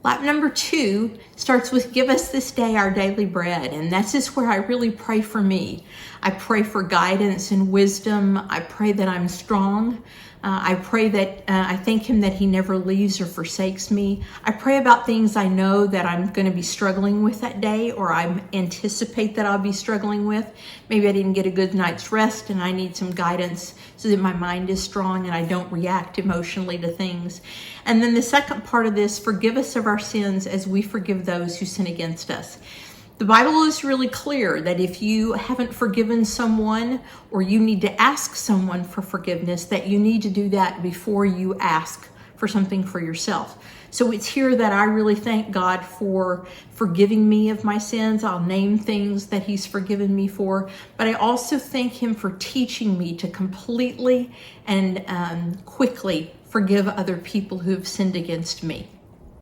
Lap number 2 starts with give us this day our daily bread. And that's just where I really pray for me. I pray for guidance and wisdom. I pray that I'm strong. I pray that I thank him that he never leaves or forsakes me. I pray about things I know that I'm going to be struggling with that day, or I anticipate that I'll be struggling with. Maybe I didn't get a good night's rest and I need some guidance so that my mind is strong and I don't react emotionally to things. And then the second part of this, forgive us of our sins as we forgive those who sin against us. The Bible is really clear that if you haven't forgiven someone, or you need to ask someone for forgiveness, that you need to do that before you ask for something for yourself. So it's here that I really thank God for forgiving me of my sins. I'll name things that he's forgiven me for, but I also thank him for teaching me to completely and quickly forgive other people who have sinned against me.